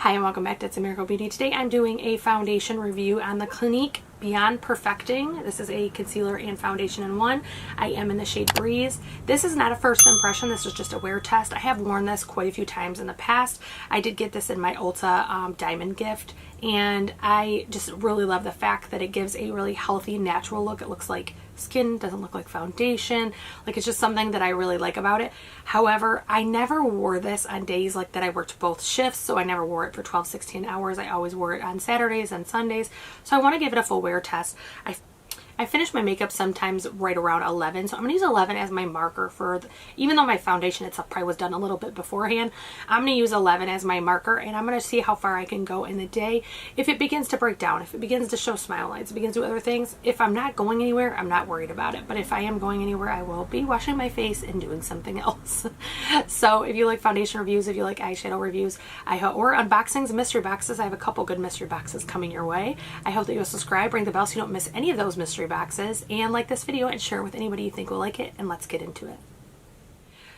Hi and welcome back to It's a Miracle Beauty. Today I'm doing a foundation review on the Clinique Beyond Perfecting. This is a concealer and foundation in one. I am in the shade Breeze. This is not a first impression. This is just a wear test. I have worn this quite a few times in the past. I did get this in my Ulta diamond gift, and I just really love the fact that it gives a really healthy, natural look. It looks like skin, doesn't look like foundation. Like, it's just something that I really like about it. However, I never wore this on days like that I worked both shifts, so I never wore it for 12-16 hours. I always wore it on Saturdays and Sundays. So I want to give it a full wear test. I finish my makeup sometimes right around 11, so I'm going to use 11 as my marker for, even though my foundation itself probably was done a little bit beforehand, I'm going to use 11 as my marker, and I'm going to see how far I can go in the day. If it begins to break down, if it begins to show smile lines, it begins to do other things, if I'm not going anywhere, I'm not worried about it. But if I am going anywhere, I will be washing my face and doing something else. So if you like foundation reviews, if you like eyeshadow reviews, or unboxings, mystery boxes, I have a couple good mystery boxes coming your way. I hope that you'll subscribe, ring the bell so you don't miss any of those mystery boxes, and like this video and share it with anybody you think will like it, and let's get into it.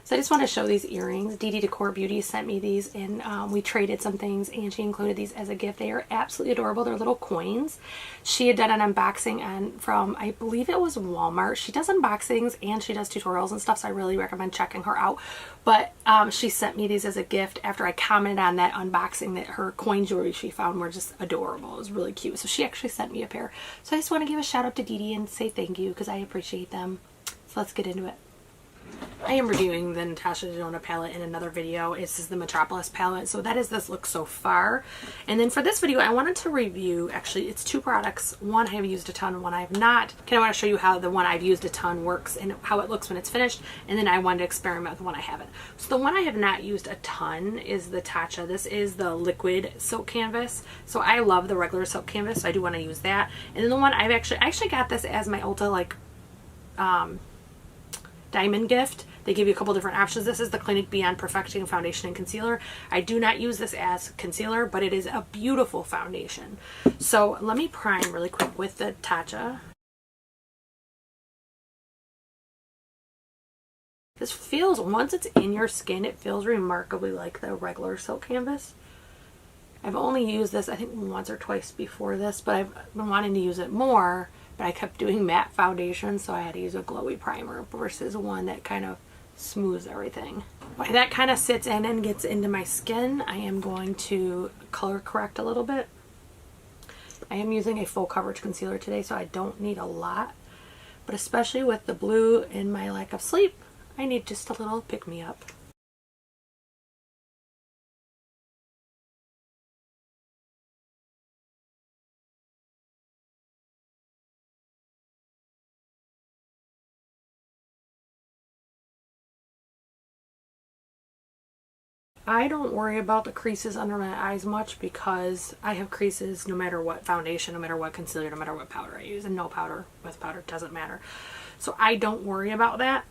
So I just want to show these earrings. Dee Dee Decor Beauty sent me these, and we traded some things, and she included these as a gift. They are absolutely adorable. They're little coins. She had done an unboxing from, I believe it was Walmart. She does unboxings and she does tutorials and stuff, so I really recommend checking her out. But she sent me these as a gift after I commented on that unboxing that her coin jewelry she found were just adorable. It was really cute. So she actually sent me a pair. So I just want to give a shout out to Dee Dee and say thank you because I appreciate them. So let's get into it. I am reviewing the Natasha Denona palette in another video. This is the Metropolis palette. So that is this look so far. And then for this video, I wanted to review, actually, it's two products. One I have used a ton, one I have not. I want to show you how the one I've used a ton works and how it looks when it's finished. And then I wanted to experiment with the one I haven't. So the one I have not used a ton is the Tatcha. This is the liquid silk canvas. So I love the regular silk canvas, so I do want to use that. And then the one I actually got this as my Ulta diamond gift. They give you a couple different options. This is the Clinique Beyond Perfecting Foundation and Concealer. I do not use this as concealer, but it is a beautiful foundation. So let me prime really quick with the Tatcha. This feels, once it's in your skin, it feels remarkably like the regular silk canvas. I've only used this, I think, once or twice before this, but I've been wanting to use it more, but I kept doing matte foundation, so I had to use a glowy primer versus one that kind of smooths everything. While that kind of sits in and gets into my skin, I am going to color correct a little bit. I am using a full coverage concealer today, so I don't need a lot, but especially with the blue and my lack of sleep, I need just a little pick-me-up. I don't worry about the creases under my eyes much because I have creases no matter what foundation, no matter what concealer, no matter what powder I use, and no powder with powder doesn't matter. So I don't worry about that.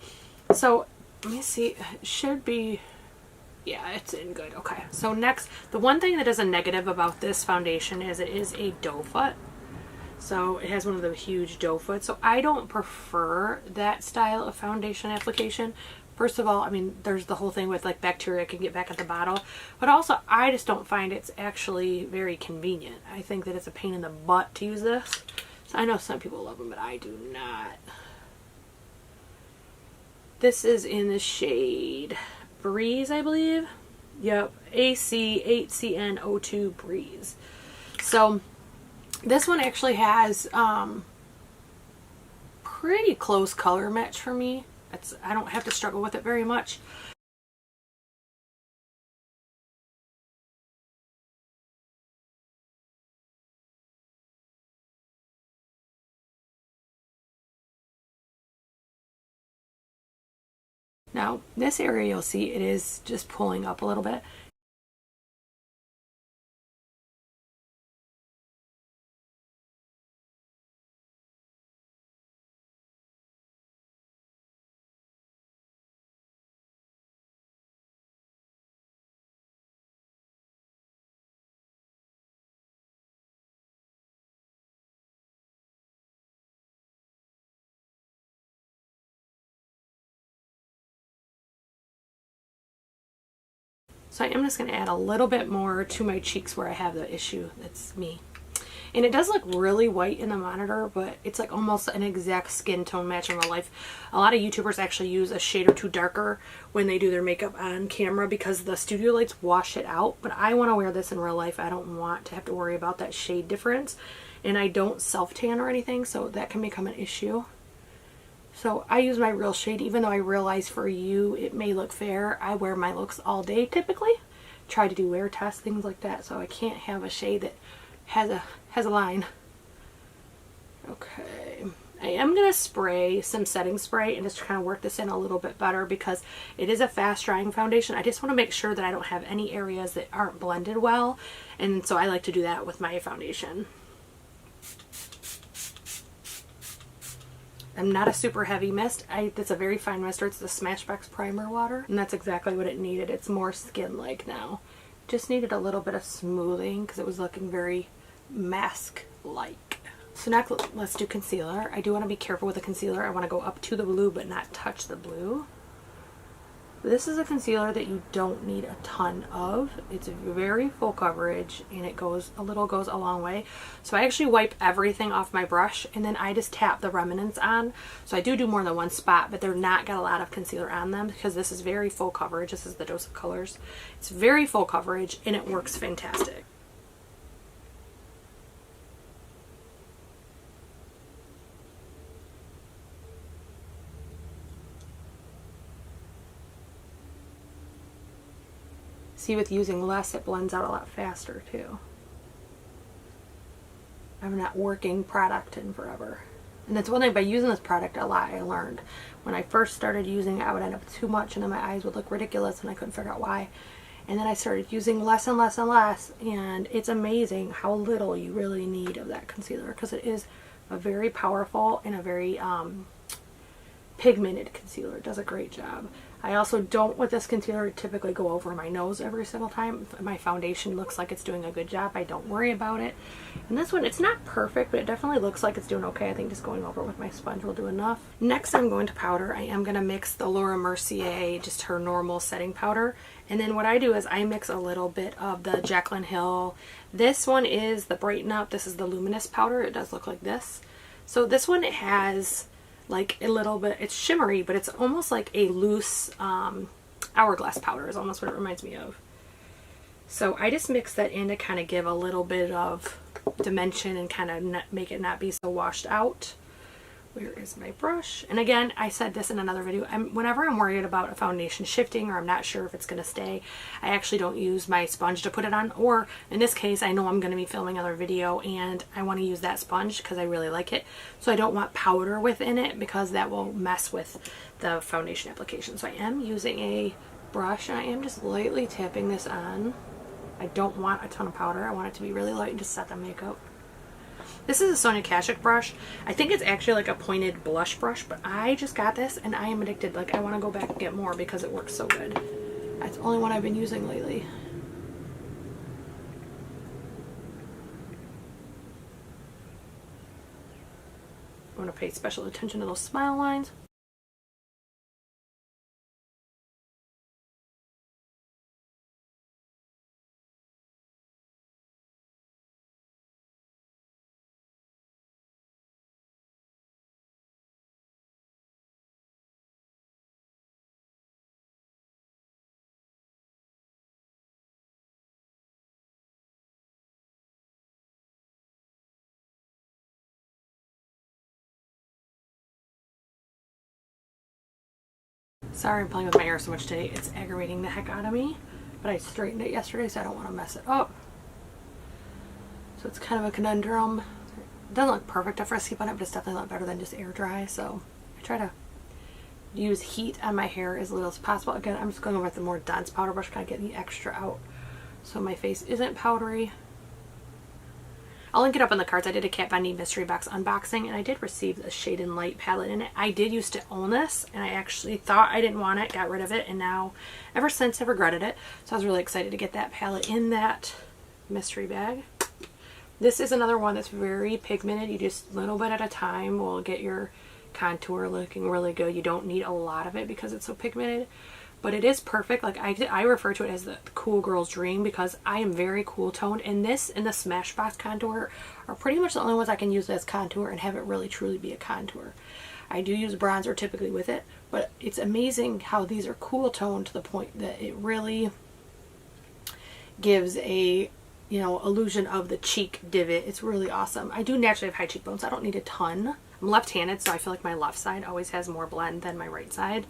So let me see, it should be, yeah, it's in good. Okay, so next, the one thing that is a negative about this foundation is it is a doe foot. So it has one of the huge doe foot. So I don't prefer that style of foundation application. First of all, I mean, there's the whole thing with like bacteria can get back at the bottle, but also I just don't find it's actually very convenient. I think that it's a pain in the butt to use this. So I know some people love them, but I do not. This is in the shade Breeze, I believe. Yep, AC8CN02 Breeze. So this one actually has pretty close color match for me. I don't have to struggle with it very much. Now, this area you'll see it is just pulling up a little bit. So I am just going to add a little bit more to my cheeks where I have the issue. That's me. And it does look really white in the monitor, but it's like almost an exact skin tone match in real life. A lot of YouTubers actually use a shade or two darker when they do their makeup on camera because the studio lights wash it out. But I want to wear this in real life. I don't want to have to worry about that shade difference. And I don't self-tan or anything, so that can become an issue. So I use my real shade, even though I realize for you it may look fair. I wear my looks all day typically. Try to do wear tests, things like that, so I can't have a shade that has a line. Okay, I am gonna spray some setting spray and just kind of work this in a little bit better because it is a fast drying foundation. I just want to make sure that I don't have any areas that aren't blended well, and so I like to do that with my foundation. I'm not a super heavy mist. It's a very fine mister. It's the Smashbox Primer Water, and that's exactly what it needed. It's more skin-like now. Just needed a little bit of smoothing because it was looking very mask-like. So next, let's do concealer. I do want to be careful with the concealer. I want to go up to the blue but not touch the blue. This is a concealer that you don't need a ton of. It's very full coverage and it goes a long way. So I actually wipe everything off my brush and then I just tap the remnants on. So I do more than one spot, but they're not got a lot of concealer on them because this is very full coverage. This is the Dose of Colors. It's very full coverage and it works fantastic. See, with using less, it blends out a lot faster too. I'm not working product in forever. And that's one thing, by using this product a lot, I learned. When I first started using it, I would end up too much and then my eyes would look ridiculous and I couldn't figure out why. And then I started using less and less and less, and it's amazing how little you really need of that concealer because it is a very powerful and a very pigmented concealer. It does a great job. I also don't, with this concealer, typically go over my nose every single time. If my foundation looks like it's doing a good job, I don't worry about it. And this one, it's not perfect, but it definitely looks like it's doing okay. I think just going over it with my sponge will do enough. Next, I'm going to powder. I am going to mix the Laura Mercier, just her normal setting powder. And then what I do is I mix a little bit of the Jaclyn Hill. This one is the Brighten Up. This is the Luminous powder. It does look like this. So this one, it has like a little bit, it's shimmery, but it's almost like a loose hourglass powder is almost what it reminds me of. So I just mix that in to kind of give a little bit of dimension and kind of make it not be so washed out. Where is my brush? And again, I said this in another video, whenever I'm worried about a foundation shifting or I'm not sure if it's going to stay, I actually don't use my sponge to put it on. Or in this case, I know I'm going to be filming another video and I want to use that sponge because I really like it. So I don't want powder within it because that will mess with the foundation application. So I am using a brush and I am just lightly tapping this on. I don't want a ton of powder. I want it to be really light and just set the makeup. This is a Sonia Kashuk brush. I think it's actually like a pointed blush brush, but I just got this and I am addicted. Like, I want to go back and get more because it works so good. That's the only one I've been using lately. I want to pay special attention to those smile lines. Sorry I'm playing with my hair so much today. It's aggravating the heck out of me. But I straightened it yesterday, so I don't want to mess it up. So it's kind of a conundrum. It doesn't look perfect after I sleep on it, but it's definitely a lot better than just air dry. So I try to use heat on my hair as little as possible. Again, I'm just going over with the more dense powder brush, kind of get the extra out so my face isn't powdery. I'll link it up in the cards. I did a Kat Von D mystery box unboxing and I did receive a Shade and Light palette in it. I did used to own this and I actually thought I didn't want it, got rid of it, and now ever since I've regretted it. So I was really excited to get that palette in that mystery bag. This is another one that's very pigmented. You just a little bit at a time will get your contour looking really good. You don't need a lot of it because it's so pigmented. but it is perfect. Like I refer to it as the cool girl's dream because I am very cool toned, and this and the Smashbox contour are pretty much the only ones I can use as contour and have it really truly be a contour. I do use bronzer typically with it, but it's amazing how these are cool toned to the point that it really gives a, you know, illusion of the cheek divot. It's really awesome. I do naturally have high cheekbones. I don't need a ton. I'm left-handed, so I feel like my left side always has more blend than my right side.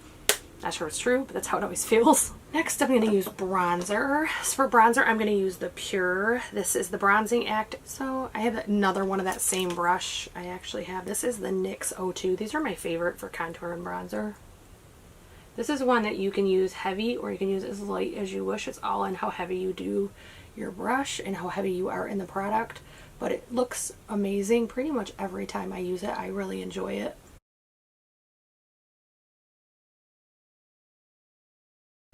Not sure it's true, but that's how it always feels. Next, I'm going to use bronzer. So for bronzer, I'm going to use the Pure. This is the Bronzing Act. So I have another one of that same brush. I actually have, this is the NYX 02. These are my favorite for contour and bronzer. This is one that you can use heavy or you can use as light as you wish. It's all in how heavy you do your brush and how heavy you are in the product. But it looks amazing pretty much every time I use it. I really enjoy it.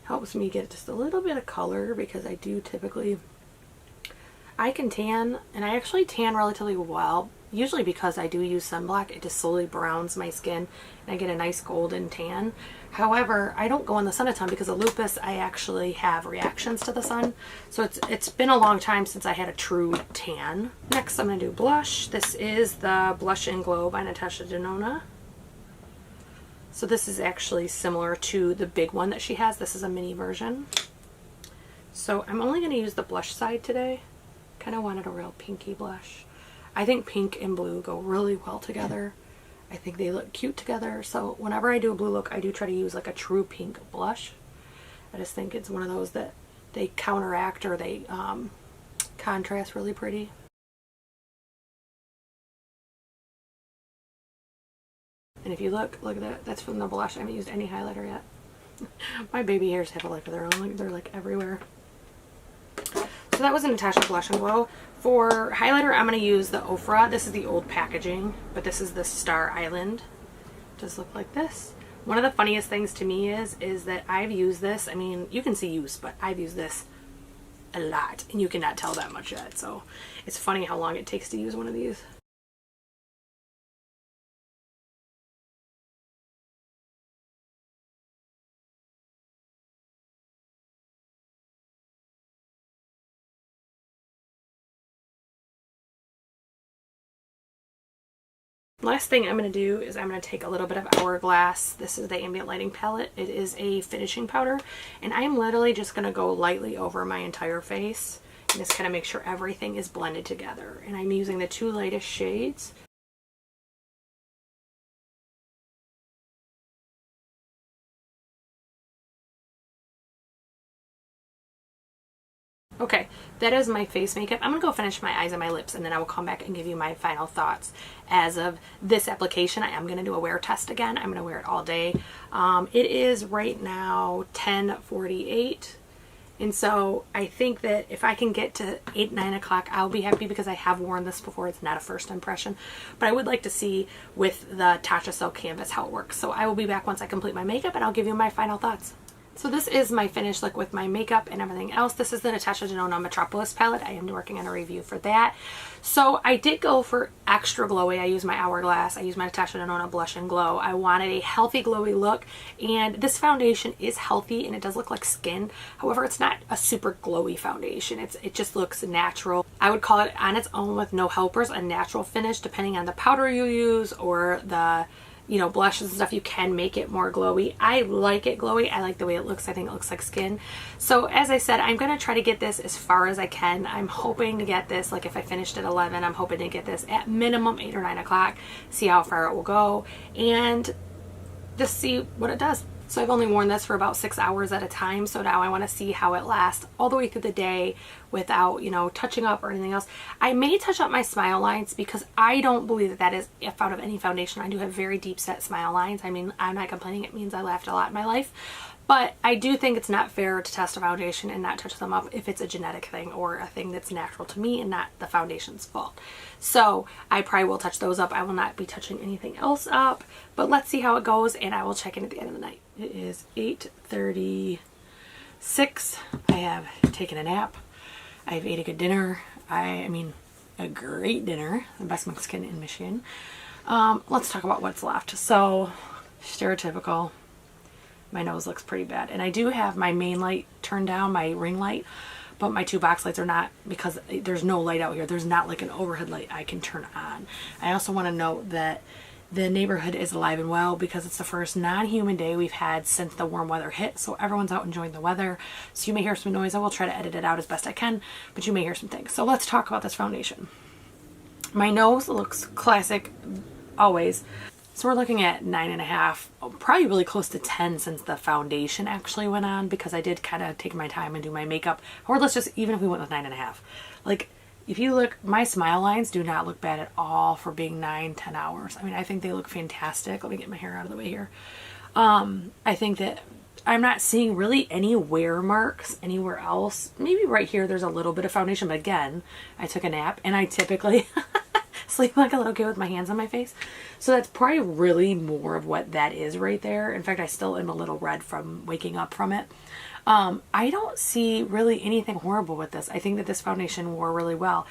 Helps me get just a little bit of color because I do typically, I can tan, and I actually tan relatively well, usually because I do use sunblock. It just slowly browns my skin and I get a nice golden tan. However, I don't go in the sun a ton because of lupus. I actually have reactions to the sun, so it's been a long time since I had a true tan. Next, I'm going to do blush. This is the Blush and Glow by Natasha Denona. So this is actually similar to the big one that she has. This is a mini version. So I'm only going to use the blush side today. Kind of wanted a real pinky blush. I think pink and blue go really well together. I think they look cute together. So whenever I do a blue look, I do try to use like a true pink blush. I just think it's one of those that they counteract or they contrast really pretty. And if you look at that, that's from the blush. I haven't used any highlighter yet. My baby hairs have a life of their own. They're like everywhere. So that was a Natasha Blush and Glow. For highlighter, I'm going to use the Ofra. This is the old packaging, but this is the Star Island. It does look like this. One of the funniest things to me is that I've used this. I mean, you can see use, but I've used this a lot, and you cannot tell that much yet. So it's funny how long it takes to use one of these. Last thing I'm going to do is I'm going to take a little bit of Hourglass. This is the Ambient Lighting palette. It is a finishing powder, and I'm literally just going to go lightly over my entire face and just kind of make sure everything is blended together. And I'm using the two lightest shades. Okay, that is my face makeup. I'm going to go finish my eyes and my lips, and then I will come back and give you my final thoughts. As of this application, I am going to do a wear test again. I'm going to wear it all day. It is right now 10:48, and so I think that if I can get to 8, 9 o'clock, I'll be happy because I have worn this before. It's not a first impression, but I would like to see with the Tatcha Silk Canvas how it works. So I will be back once I complete my makeup, and I'll give you my final thoughts. So this is my finished look with my makeup and everything else. This is the Natasha Denona Metropolis palette. I am working on a review for that. So I did go for extra glowy. I used my Hourglass. I used my Natasha Denona Blush and Glow. I wanted a healthy glowy look, and this foundation is healthy and it does look like skin. However, it's not a super glowy foundation. It just looks natural. I would call it on its own with no helpers a natural finish. Depending on the powder you use or the blushes and stuff, you can make it more glowy. I like it glowy. I like the way it looks. I think it looks like skin. So as I said, I'm going to try to get this as far as I can. I'm hoping to get this, like if I finished at 11, I'm hoping to get this at minimum 8 or 9 o'clock, see how far it will go, and just see what it does. So I've only worn this for about 6 hours at a time, so now I want to see how it lasts all the way through the day without, touching up or anything else. I may touch up my smile lines because I don't believe that is, if out of any foundation, I do have very deep set smile lines. I mean, I'm not complaining. It means I laughed a lot in my life. But I do think it's not fair to test a foundation and not touch them up if it's a genetic thing or a thing that's natural to me and not the foundation's fault. So I probably will touch those up. I will not be touching anything else up, but let's see how it goes, and I will check in at the end of the night. It is 8:36. I have taken a nap. I've ate a good dinner. I mean, a great dinner. The best Mexican in Michigan. Let's talk about what's left. So, stereotypical. my nose looks pretty bad. And I do have my main light turned down, my ring light, but my 2 box lights are not, because there's no light out here. There's not like an overhead light I can turn on. I also want to note that the neighborhood is alive and well because it's the first non-humid day we've had since the warm weather hit. So everyone's out enjoying the weather. So you may hear some noise. I will try to edit it out as best I can, but you may hear some things. So let's talk about this foundation. My nose looks classic always. So we're looking at 9.5, probably really close to 10 since the foundation actually went on, because I did kind of take my time and do my makeup. Or let's just, even if we went with 9.5, like if you look, my smile lines do not look bad at all for being 9-10 hours. I mean, I think they look fantastic. Let me get my hair out of the way here. I think that I'm not seeing really any wear marks anywhere else. Maybe right here there's a little bit of foundation, but again, I took a nap and I typically sleep like a little kid with my hands on my face. So that's probably really more of what that is right there. In fact, I still am a little red from waking up from it. I don't see really anything horrible with this. I think that this foundation wore really well.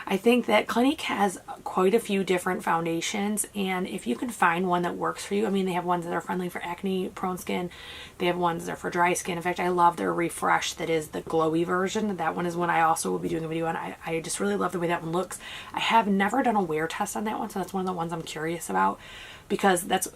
I think that Clinique has quite a few different foundations, and if you can find one that works for you, I mean, they have ones that are friendly for acne prone skin. They have ones that are for dry skin. In fact, I love their Refresh that is the glowy version. That one is one I also will be doing a video on. I just really love the way that one looks. I have never done a wear test on that one, so that's one of the ones I'm curious about, because that's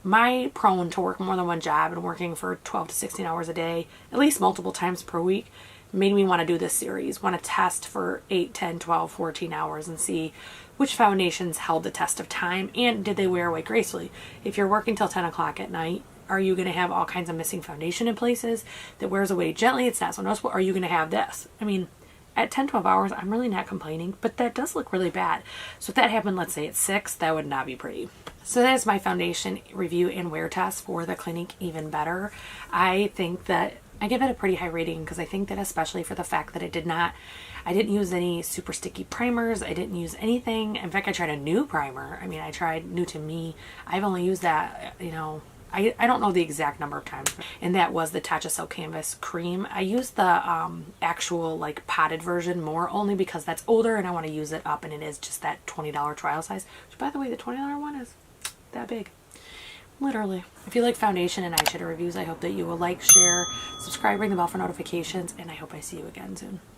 my prone to work more than one job and working for 12 to 16 hours a day, at least multiple times per week, made me want to do this series, want to test for 8, 10, 12, 14 hours and see which foundations held the test of time and did they wear away gracefully. If you're working till 10 o'clock at night, are you going to have all kinds of missing foundation in places that wears away gently? It's not so noticeable. Are you going to have this? I mean, at 10, 12 hours, I'm really not complaining, but that does look really bad. So if that happened, let's say at 6, that would not be pretty. So that is my foundation review and wear test for the Clinique Even Better. I think that I give it a pretty high rating because I think that, especially for the fact that I didn't use any super sticky primers. I didn't use anything. In fact, I tried a new primer. I mean, I tried New to Me. I've only used that, you know, I don't know the exact number of times, and that was the Tatcha Silk Canvas cream. I used the actual like potted version more only because that's older and I want to use it up, and it is just that $20 trial size, which, by the way, the $20 one is that big, literally. If you like foundation and eyeshadow reviews, I hope that you will like, share, subscribe, ring the bell for notifications, and I hope I see you again soon.